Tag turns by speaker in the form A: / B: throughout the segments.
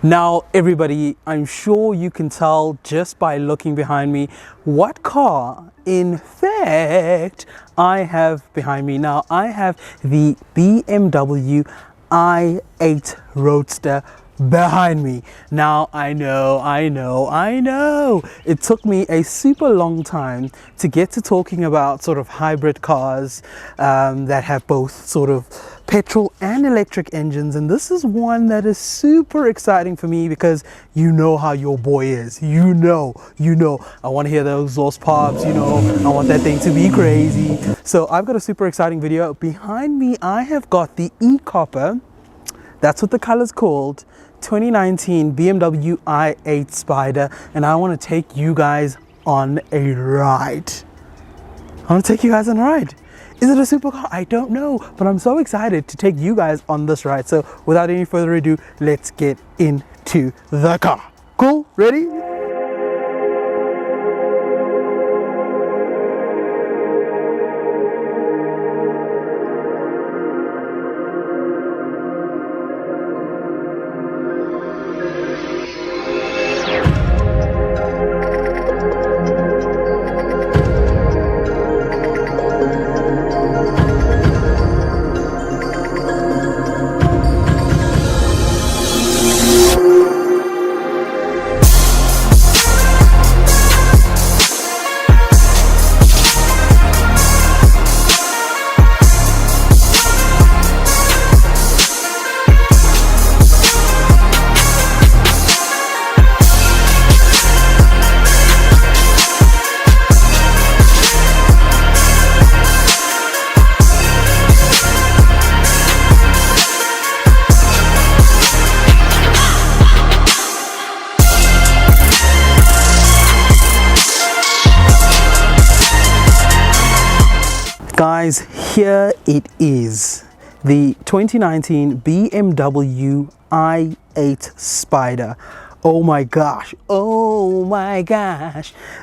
A: Now everybody, I'm sure you can tell just by looking behind me what car in fact I have behind me. Now I have the BMW i8 Roadster behind me. Now I know it took me a super long time to get to talking about sort of hybrid cars that have both sort of petrol and electric engines, and this is one that is super exciting for me because you know how your boy is. You know I want to hear those exhaust pops, I want that thing to be crazy. So I've got a super exciting video. Behind me I have got the e-copper, that's what the color's called, 2019 BMW i8 Spider, and I want to take you guys on a ride. Is it a supercar? I don't know, but I'm so excited to take you guys on this ride. So without any further ado, let's get into the car. Cool? Ready? Guys, here it is, the 2019 BMW i8 Spider. Oh my gosh,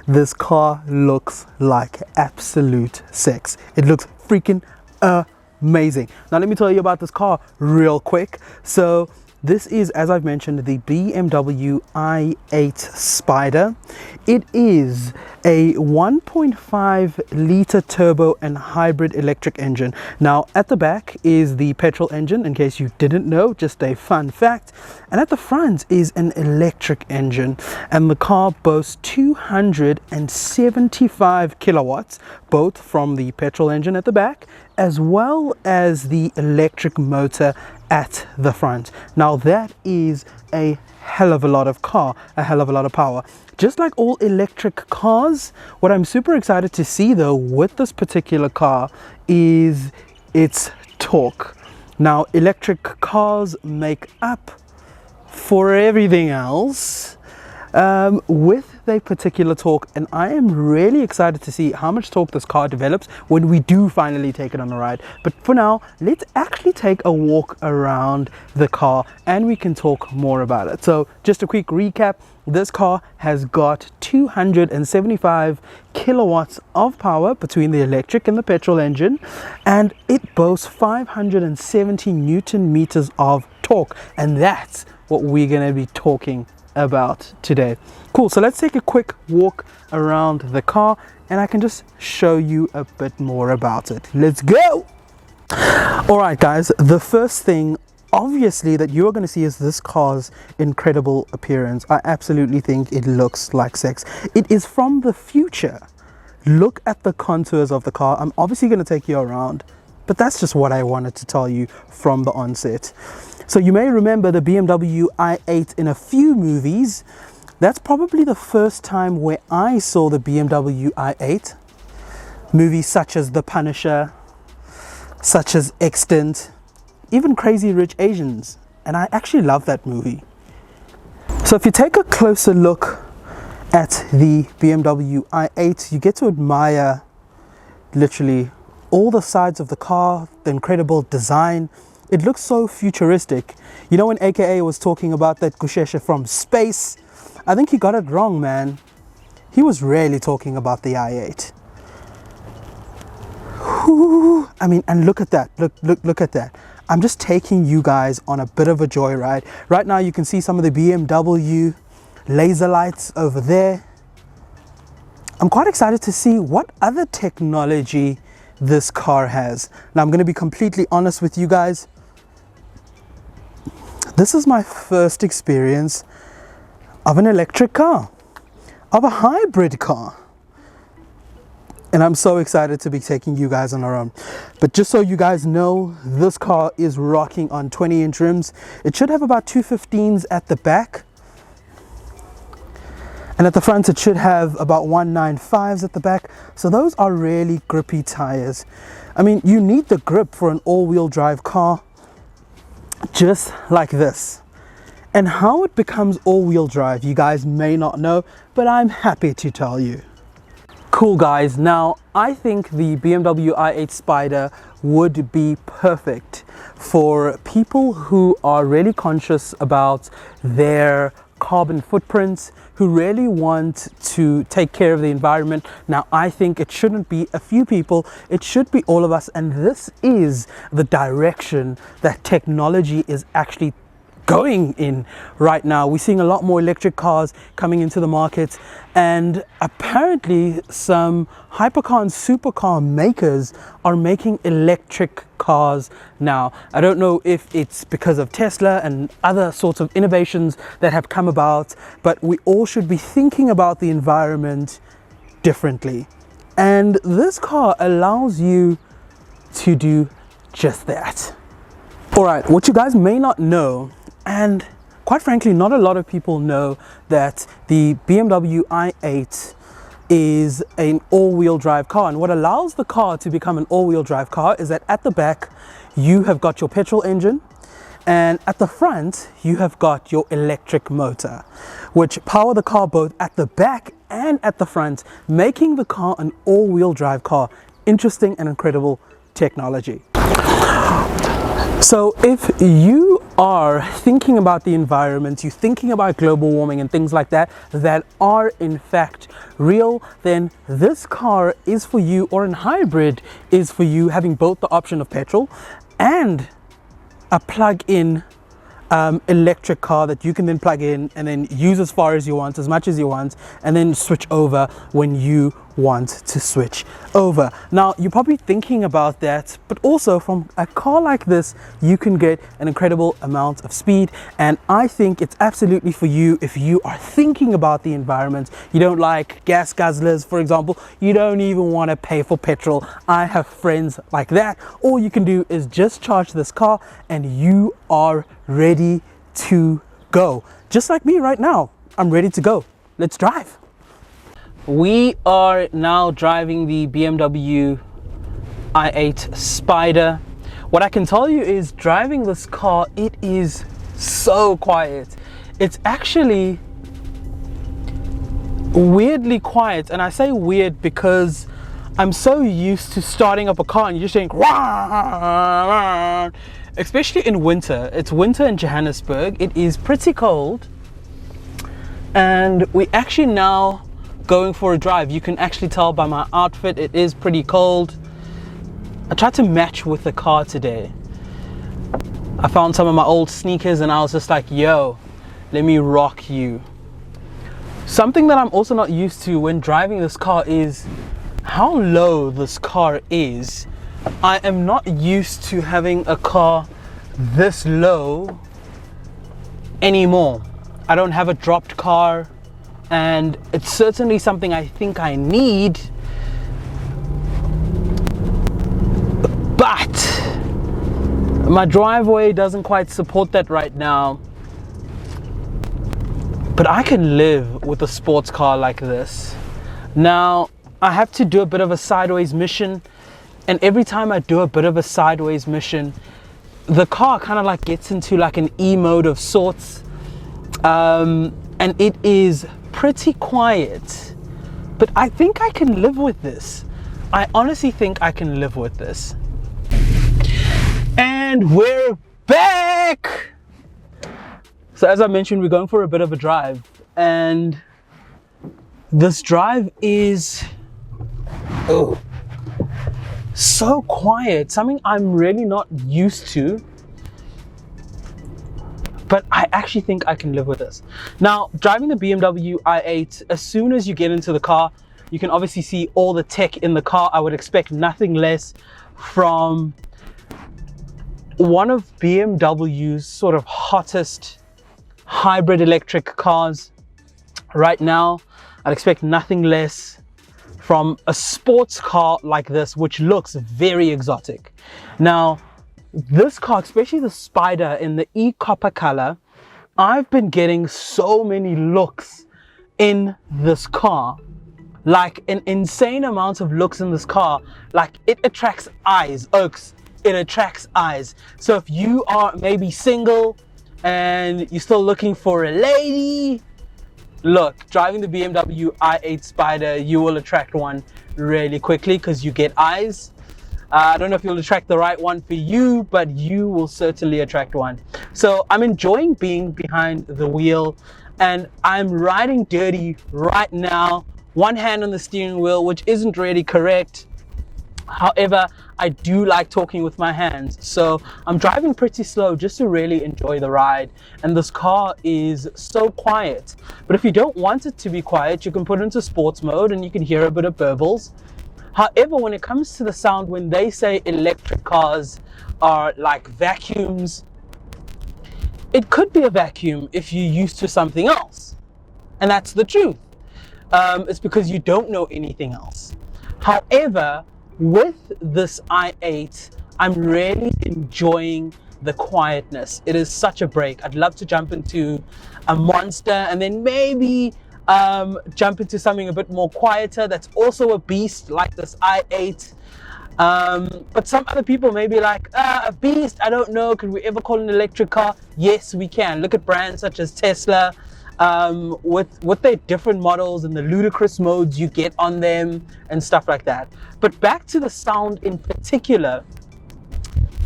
A: this car looks like absolute sex. It looks freaking amazing. Now let me tell you about this car real quick. So this is, as I've mentioned, the BMW i8 Spider. It is a 1.5 liter turbo and hybrid electric engine. Now at the back is the petrol engine, in case you didn't know, just a fun fact. And at the front is an electric engine, and the car boasts 275 kilowatts, both from the petrol engine at the back as well as the electric motor at the front. Now that is a hell of a lot of power. Just like all electric cars, what I'm super excited to see though with this particular car is its torque. Now electric cars make up for everything else with their particular torque, and I am really excited to see how much torque this car develops when we do finally take it on a ride. But for now, let's actually take a walk around the car and we can talk more about it. So just a quick recap, this car has got 275 kilowatts of power between the electric and the petrol engine, and it boasts 570 Newton meters of torque, and that's what we're going to be talking about today. Cool, so let's take a quick walk around the car and I can just show you a bit more about it. Let's go! Alright guys, the first thing obviously that you are going to see is this car's incredible appearance. I absolutely think it looks like sex. It is from the future. Look at the contours of the car. I'm obviously going to take you around, but that's just what I wanted to tell you from the onset. So you may remember the BMW i8 in a few movies. That's probably the first time where I saw the BMW i8. Movies such as The Punisher, such as Extant, even Crazy Rich Asians, and I actually love that movie. So if you take a closer look at the BMW i8, you get to admire literally all the sides of the car, the incredible design. It looks so futuristic. You know, when AKA was talking about that Gushesha from space, I think he got it wrong, man. He was really talking about the i8. Whew. I mean, and look at that. Look at that. I'm just taking you guys on a bit of a joyride. Right now you can see some of the BMW laser lights over there. I'm quite excited to see what other technology this car has. Now I'm going to be completely honest with you guys. This is my first experience of an electric car, of a hybrid car. And I'm so excited to be taking you guys on our own. But just so you guys know, this car is rocking on 20-inch rims. It should have about 215s at the back. And at the front, it should have about 195s at the back. So those are really grippy tires. I mean, you need the grip for an all-wheel drive car, just like this. And how it becomes all-wheel drive, you guys may not know, but I'm happy to tell you. Cool guys, now I think the BMW i8 Spider would be perfect for people who are really conscious about their carbon footprints, who really want to take care of the environment. Now I think it shouldn't be a few people, it should be all of us, and this is the direction that technology is actually going in right now. We're seeing a lot more electric cars coming into the market, and apparently some hypercar and supercar makers are making electric cars now. I don't know if it's because of Tesla and other sorts of innovations that have come about, but we all should be thinking about the environment differently. And this car allows you to do just that. All right, what you guys may not know, and quite frankly, not a lot of people know, that the BMW i8 is an all-wheel drive car. And what allows the car to become an all-wheel drive car is that at the back, you have got your petrol engine, and at the front, you have got your electric motor, which power the car both at the back and at the front, making the car an all-wheel drive car. Interesting and incredible technology. So if you are thinking about the environment, you're thinking about global warming and things like that, that are in fact real, then this car is for you, or a hybrid is for you, having both the option of petrol and a plug-in electric car that you can then plug in and then use as far as you want, as much as you want, and then switch over when you want to switch over. Now you're probably thinking about that, but also from a car like this you can get an incredible amount of speed, and I think it's absolutely for you if you are thinking about the environment. You don't like gas guzzlers, for example, you don't even want to pay for petrol. I have friends like that. All you can do is just charge this car and you are ready to go. Just like me right now, I'm ready to go. Let's drive. We are now driving the BMW i8 Spider. What I can tell you is, driving this car, it is so quiet. It's actually weirdly quiet, and I say weird because I'm so used to starting up a car and you're just saying, especially in winter. It's winter in Johannesburg. It is pretty cold, and we actually now going for a drive. You can actually tell by my outfit, it is pretty cold. I tried to match with the car today. I found some of my old sneakers and I was just like, yo, let me rock you. Something that I'm also not used to when driving this car is how low this car is. I am not used to having a car this low anymore. I don't have a dropped car, and it's certainly something I think I need, but my driveway doesn't quite support that right now. But I can live with a sports car like this. Now I have to do a bit of a sideways mission, and every time I do a bit of a sideways mission, the car kind of like gets into like an E mode of sorts, and it is pretty quiet, but I think I can live with this. I honestly think I can live with this. And we're back! So as I mentioned, we're going for a bit of a drive, and this drive is so quiet, something I'm really not used to. but I actually think I can live with this. Now, driving the BMW i8, as soon as you get into the car, you can obviously see all the tech in the car. I would expect nothing less from one of BMW's sort of hottest hybrid electric cars right now. I'd expect nothing less from a sports car like this, which looks very exotic. Now, this car, especially the Spider in the e-copper color, I've been getting so many looks in this car, like an insane amount of looks in this car. Like, it attracts eyes, Oaks, it attracts eyes. So if you are maybe single and you're still looking for a lady, look, driving the BMW i8 Spider, you will attract one really quickly because you get eyes. I don't know if you'll attract the right one for you, but you will certainly attract one. So I'm enjoying being behind the wheel, and I'm riding dirty right now. One hand on the steering wheel, which isn't really correct. However, I do like talking with my hands, so I'm driving pretty slow just to really enjoy the ride. And this car is so quiet, but if you don't want it to be quiet, you can put it into sports mode and you can hear a bit of burbles. However, when it comes to the sound, when they say electric cars are like vacuums, it could be a vacuum if you're used to something else, and that's the truth. It's because you don't know anything else. However, with this i8, I'm really enjoying the quietness. It is such a break. I'd love to jump into a monster and then maybe jump into something a bit more quieter that's also a beast like this i8. But some other people may be like, a beast, I don't know, could we ever call an electric car? Yes, we can. Look at brands such as Tesla, with their different models and the ludicrous modes you get on them and stuff like that. But back to the sound in particular,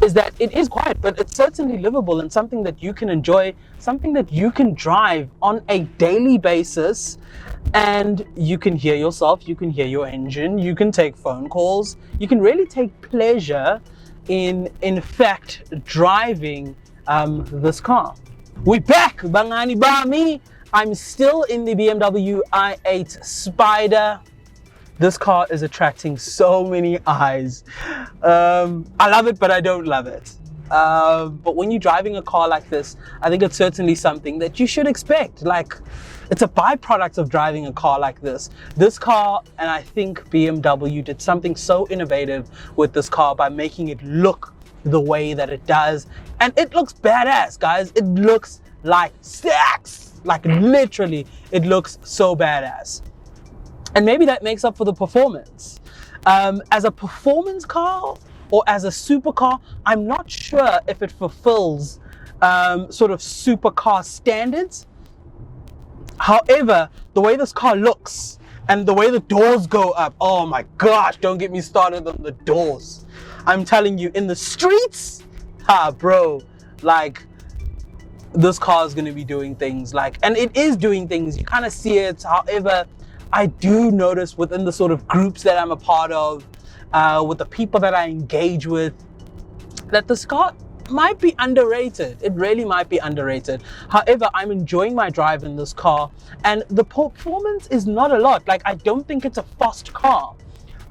A: is that it is quiet, but it's certainly livable and something that you can enjoy, something that you can drive on a daily basis, and you can hear yourself, you can hear your engine, you can take phone calls, you can really take pleasure in fact driving this car. We're back, Bangani Bami. I'm still in the BMW i8 Spider. This car is attracting so many eyes. I love it, but I don't love it. But when you're driving a car like this, I think it's certainly something that you should expect. Like, it's a byproduct of driving a car like this. This car, and I think BMW did something so innovative with this car by making it look the way that it does. And it looks badass, guys. It looks like SAAAX. Like, literally, it looks so badass. And maybe that makes up for the performance. As a performance car or as a supercar, I'm not sure if it fulfills sort of supercar standards. However, the way this car looks and the way the doors go up, oh my gosh, don't get me started on the doors. I'm telling you, in the streets, bro, like, this car is going to be doing things, like, and it is doing things, you kind of see it. However, I do notice within the sort of groups that I'm a part of, with the people that I engage with, that this car might be underrated. It really might be underrated. However, I'm enjoying my drive in this car, and the performance is not a lot. Like, I don't think it's a fast car.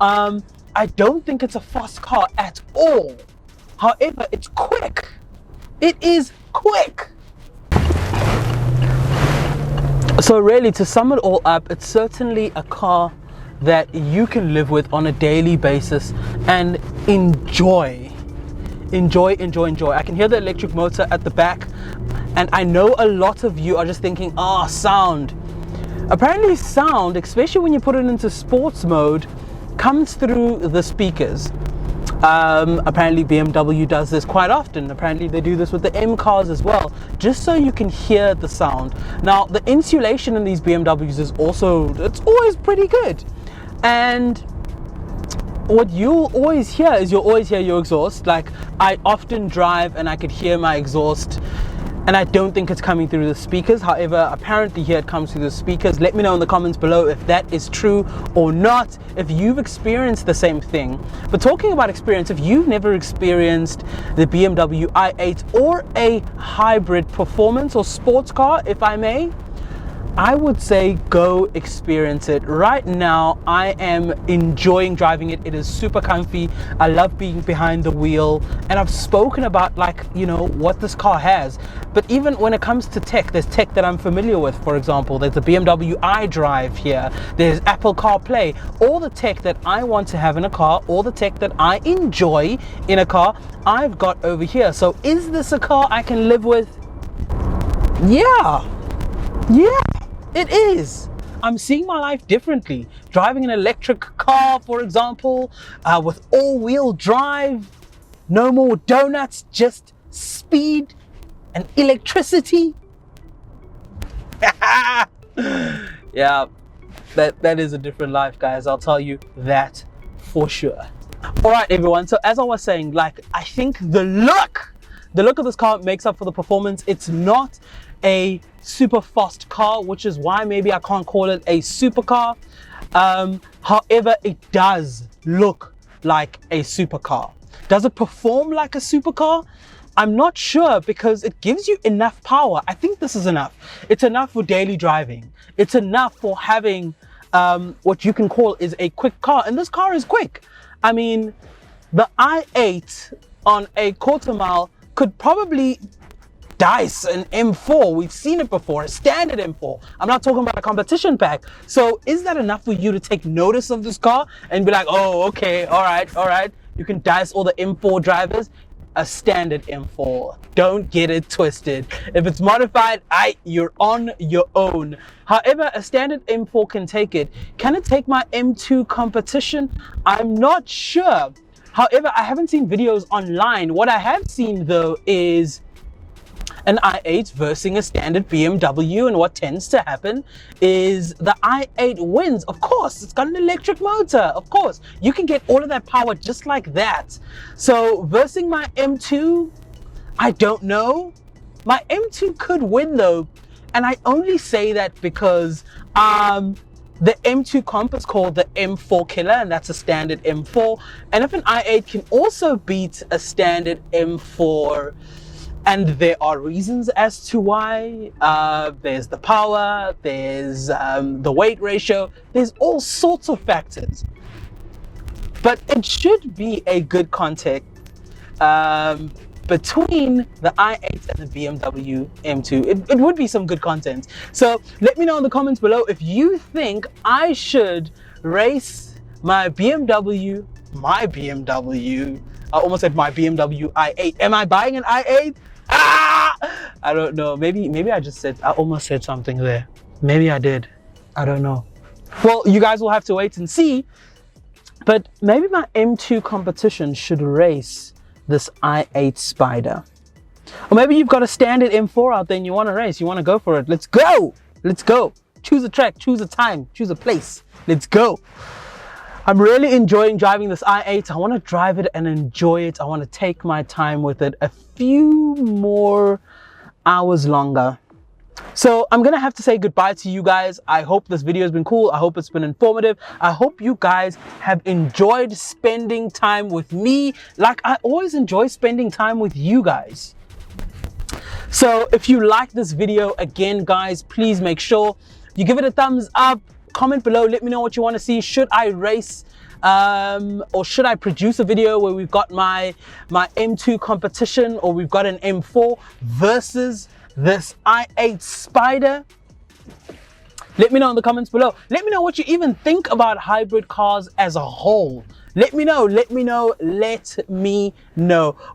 A: I don't think it's a fast car at all. However, it's quick. It is quick. So really, to sum it all up, it's certainly a car that you can live with on a daily basis and enjoy. Enjoy. I can hear the electric motor at the back, and I know a lot of you are just thinking, oh, sound. Apparently sound, especially when you put it into sports mode, comes through the speakers. Apparently BMW does this quite often. Apparently they do this with the M cars as well, just so you can hear the sound. Now, the insulation in these BMWs is also, it's always pretty good. And what you'll always hear is you'll always hear your exhaust. Like, I often drive and I could hear my exhaust and I don't think it's coming through the speakers. However, apparently here it comes through the speakers. Let me know in the comments below if that is true or not, if you've experienced the same thing. But talking about experience, if you've never experienced the BMW i8 or a hybrid performance or sports car, if I may, I would say go experience it. Right now, I am enjoying driving it. It is super comfy. I love being behind the wheel, and I've spoken about, like, you know, what this car has. But even when it comes to tech, there's tech that I'm familiar with. For example, there's the BMW iDrive here. There's Apple CarPlay. All the tech that I want to have in a car, all the tech that I enjoy in a car, I've got over here. So is this a car I can live with? Yeah. It is. I'm seeing my life differently. Driving an electric car, for example, with all-wheel drive, no more donuts, just speed and electricity. Yeah, that is a different life, guys. I'll tell you that for sure. All right, everyone. So as I was saying, like, I think the look of this car makes up for the performance. It's not a super fast car, which is why maybe I can't call it a supercar. However, it does look like a supercar. Does it perform like a supercar? I'm not sure, because it gives you enough power. I think this is enough. It's enough for daily driving. It's enough for having what you can call is a quick car, and this car is quick. I mean, the i8 on a quarter mile could probably dice an M4. We've seen it before, a standard M4. I'm not talking about a competition pack. So is that enough for you to take notice of this car and be like, oh, okay, all right, you can dice all the M4 drivers? A standard M4. Don't get it twisted. If it's modified, you're on your own. However, a standard M4 can take it. Can it take my M2 competition? I'm not sure. However, I haven't seen videos online. What I have seen, though, is an i8 versus a standard BMW, and what tends to happen is the i8 wins. Of course, it's got an electric motor. Of course, you can get all of that power just like that. So versus my M2, I don't know. My M2 could win though, and I only say that because the M2 comp is called the M4 killer, and that's a standard M4. And if an i8 can also beat a standard M4, and there are reasons as to why, there's the power, there's the weight ratio, there's all sorts of factors. But it should be a good contact between the i8 and the BMW M2. It would be some good content. So let me know in the comments below if you think I should race my BMW, I almost said my BMW i8. Am I buying an i8? I don't know. Maybe I almost said something there. Maybe I did. I don't know. Well, you guys will have to wait and see. But maybe my M2 competition should race this i8 Spider. Or maybe you've got a standard M4 out there and you want to race. You want to go for it. Let's go. Let's go. Choose a track, choose a time, choose a place. Let's go. I'm really enjoying driving this i8. I want to drive it and enjoy it. I want to take my time with it a few more hours longer. So I'm gonna have to say goodbye to you guys. I hope this video has been cool. I hope it's been informative. I hope you guys have enjoyed spending time with me, like I always enjoy spending time with you guys. So if you like this video, again guys, please make sure you give it a thumbs up. Comment below, let me know what you want to see. Should I race or should I produce a video where we've got my M2 competition, or we've got an M4 versus this i8 Spider? Let me know in the comments below. Let me know what you even think about hybrid cars as a whole. Let me know.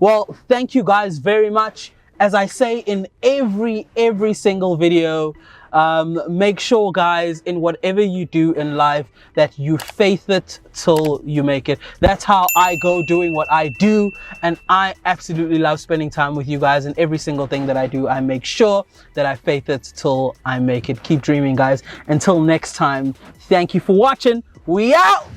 A: Well, thank you guys very much. As I say in every single video, make sure guys, in whatever you do in life, that you faith it till you make it. That's how I go doing what I do, and I absolutely love spending time with you guys. And every single thing that I do, I make sure that I faith it till I make it. Keep dreaming guys. Until next time, thank you for watching. We out.